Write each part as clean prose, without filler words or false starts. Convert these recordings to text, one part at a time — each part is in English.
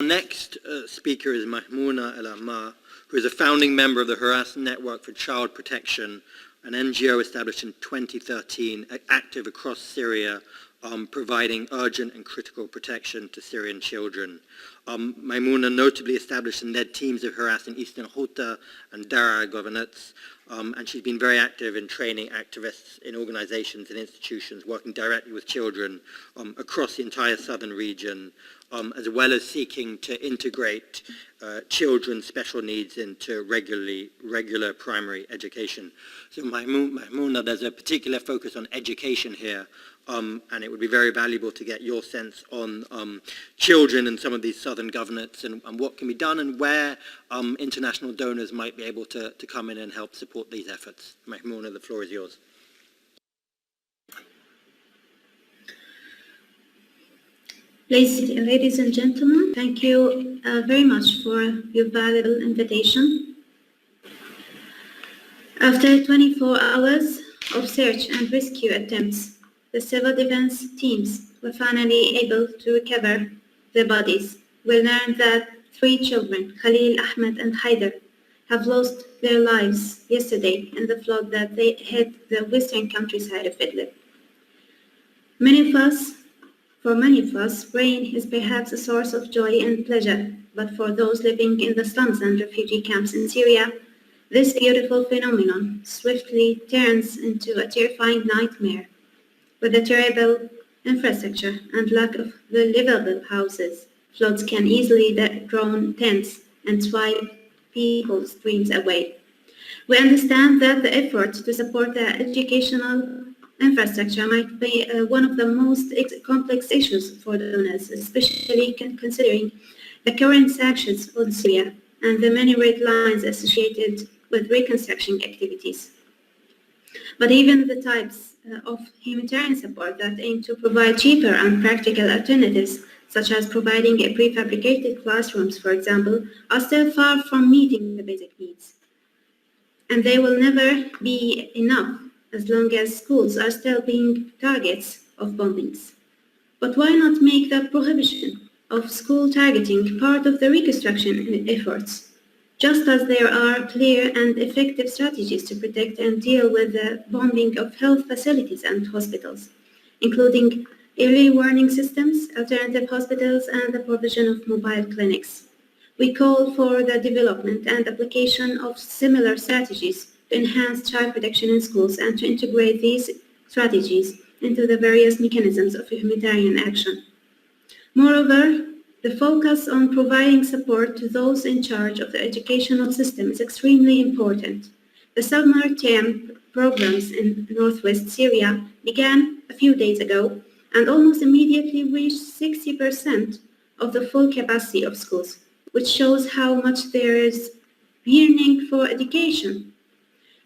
Our next speaker is Mahmouna El Ammar, who is a founding member of the HRS Network for Child Protection, an NGO established in 2013, active across Syria, providing urgent and critical protection to Syrian children. Maimouna notably established and led teams of HRS in Eastern Ghouta and Daraa governorates, and she's been very active in training activists in organizations and institutions working directly with children across the entire southern region, as well as seeking to integrate children's special needs into regular primary education. So Maimouna, there's a particular focus on education here, and it would be very valuable to get your sense on children in some of these southern governorates and what can be done and where international donors might be able to come in and help support these efforts. Maimouna, the floor is yours. Ladies and gentlemen, thank you very much for your valuable invitation. After 24 hours of search and rescue attempts, the civil defense teams were finally able to recover the bodies. We learned that 3 children, Khalil, Ahmed, and Haider, have lost their lives yesterday in the flood that hit the western countryside of Idlib. For many of us, rain is perhaps a source of joy and pleasure, but for those living in the slums and refugee camps in Syria, this beautiful phenomenon swiftly turns into a terrifying nightmare. With the terrible infrastructure and lack of livable houses, floods can easily drown tents and swipe people's dreams away. We understand that the effort to support the educational infrastructure might be one of the most complex issues for donors, especially considering the current sanctions on Syria and the many red lines associated with reconstruction activities. But even the types of humanitarian support that aim to provide cheaper and practical alternatives, such as providing prefabricated classrooms, for example, are still far from meeting the basic needs. And they will never be enough as long as schools are still being targets of bombings. But why not make the prohibition of school targeting part of the reconstruction efforts, just as there are clear and effective strategies to protect and deal with the bombing of health facilities and hospitals, including early warning systems, alternative hospitals, and the provision of mobile clinics. We call for the development and application of similar strategies to enhance child protection in schools and to integrate these strategies into the various mechanisms of humanitarian action. Moreover, the focus on providing support to those in charge of the educational system is extremely important. The summer term programs in northwest Syria began a few days ago and almost immediately reached 60% of the full capacity of schools, which shows how much there is yearning for education.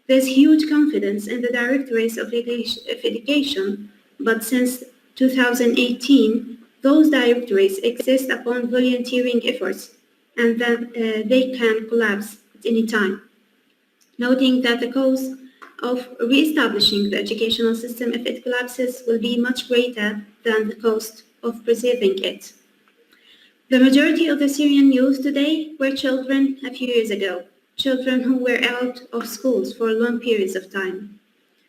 There's huge confidence in the directorates of education, but since 2018, those directorates exist upon volunteering efforts, and that they can collapse at any time. Noting that the cost of re-establishing the educational system if it collapses will be much greater than the cost of preserving it. The majority of the Syrian youth today were children a few years ago, children who were out of schools for long periods of time.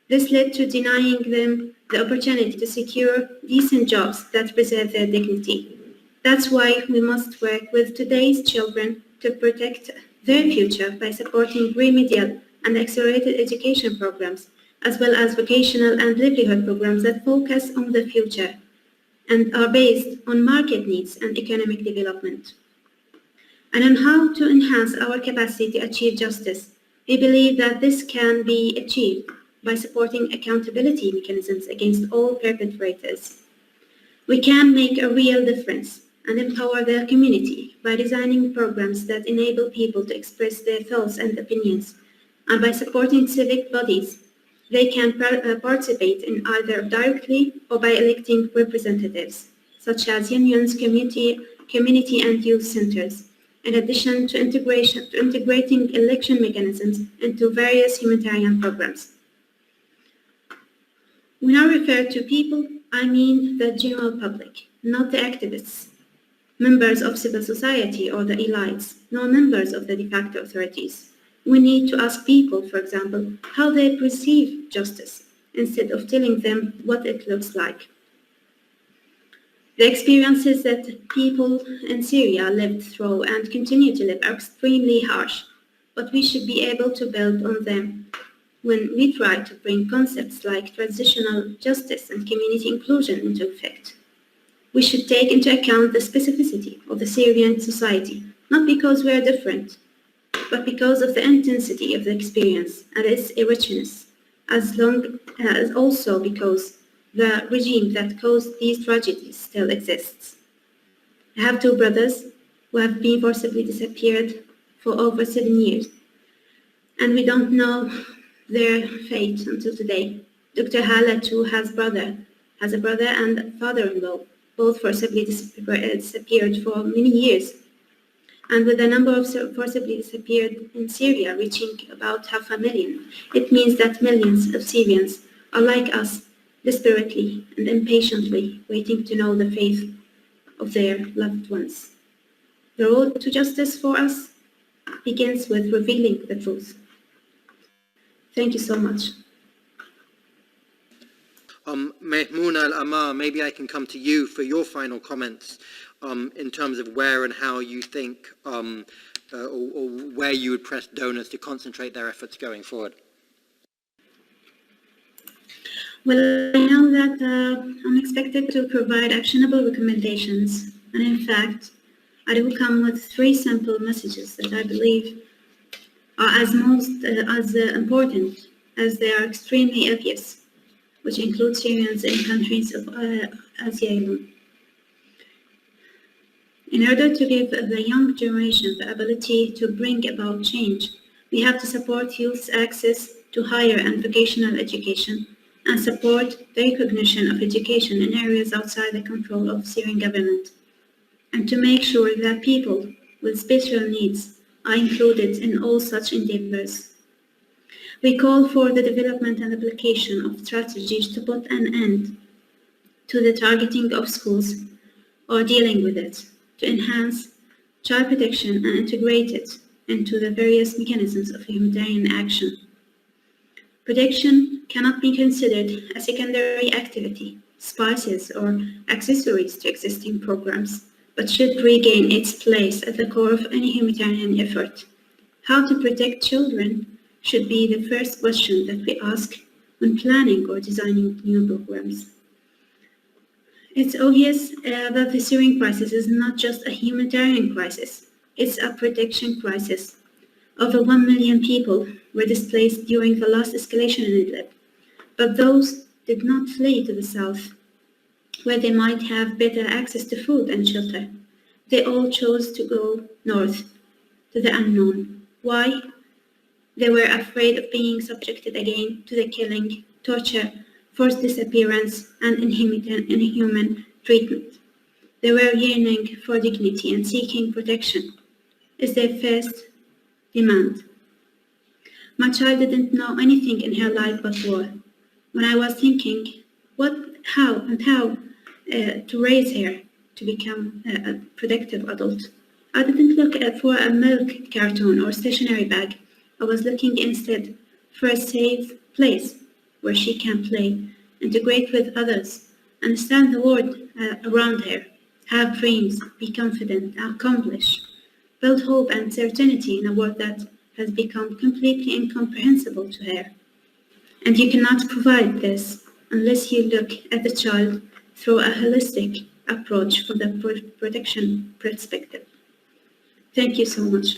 This led to denying them the opportunity to secure decent jobs that preserve their dignity. That's why we must work with today's children to protect their future by supporting remedial and accelerated education programs, as well as vocational and livelihood programs that focus on the future and are based on market needs and economic development. And on how to enhance our capacity to achieve justice, we believe that this can be achieved by supporting accountability mechanisms against all perpetrators. We can make a real difference and empower the community by designing programs that enable people to express their thoughts and opinions, and by supporting civic bodies. They can participate in either directly or by electing representatives, such as unions, community and youth centers, in addition to integrating election mechanisms into various humanitarian programs. When I refer to people, I mean the general public, not the activists. members of civil society or the elites, nor members of the de facto authorities. We need to ask people, for example, how they perceive justice, instead of telling them what it looks like. The experiences that people in Syria lived through and continue to live are extremely harsh, but we should be able to build on them when we try to bring concepts like transitional justice and community inclusion into effect. We should take into account the specificity of the Syrian society, not because we are different, but because of the intensity of the experience and its richness, as also because the regime that caused these tragedies still exists. I have two brothers who have been forcibly disappeared for over 7 years, and we don't know their fate until today. Dr. Hala too has a brother and father-in-law, both forcibly disappeared for many years. And with the number of forcibly disappeared in Syria reaching about 500,000, it means that millions of Syrians are like us, desperately and impatiently waiting to know the fate of their loved ones. The road to justice for us begins with revealing the truth. Thank you so much. Mahmouna Al-Ammar, maybe I can come to you for your final comments in terms of where and how you think or where you would press donors to concentrate their efforts going forward. Well, I know that I'm expected to provide actionable recommendations, and in fact, I will come with 3 simple messages that I believe are as important as they are extremely obvious, which include Syrians in countries of asylum. In order to give the young generation the ability to bring about change, we have to support youth's access to higher and vocational education and support the recognition of education in areas outside the control of Syrian government, and to make sure that people with special needs are included in all such endeavors. We call for the development and application of strategies to put an end to the targeting of schools or dealing with it, to enhance child protection and integrate it into the various mechanisms of humanitarian action. Protection cannot be considered a secondary activity, spices or accessories to existing programs, but should regain its place at the core of any humanitarian effort. How to protect children should be the first question that we ask when planning or designing new programs. It's obvious that the Syrian crisis is not just a humanitarian crisis, it's a protection crisis. Over 1 million people were displaced during the last escalation in Idlib, but those did not flee to the south, where they might have better access to food and shelter. They all chose to go north, to the unknown. Why? They were afraid of being subjected again to the killing, torture, forced disappearance, and inhuman treatment. They were yearning for dignity and seeking protection. Is their first demand. My child didn't know anything in her life but war. When I was thinking how to raise her to become a productive adult, I didn't look for a milk carton or stationery bag. I was looking instead for a safe place where she can play, integrate with others, understand the world around her, have dreams, be confident, accomplish, build hope and certainty in a world that has become completely incomprehensible to her. And you cannot provide this unless you look at the child through a holistic approach from the protection perspective. Thank you so much.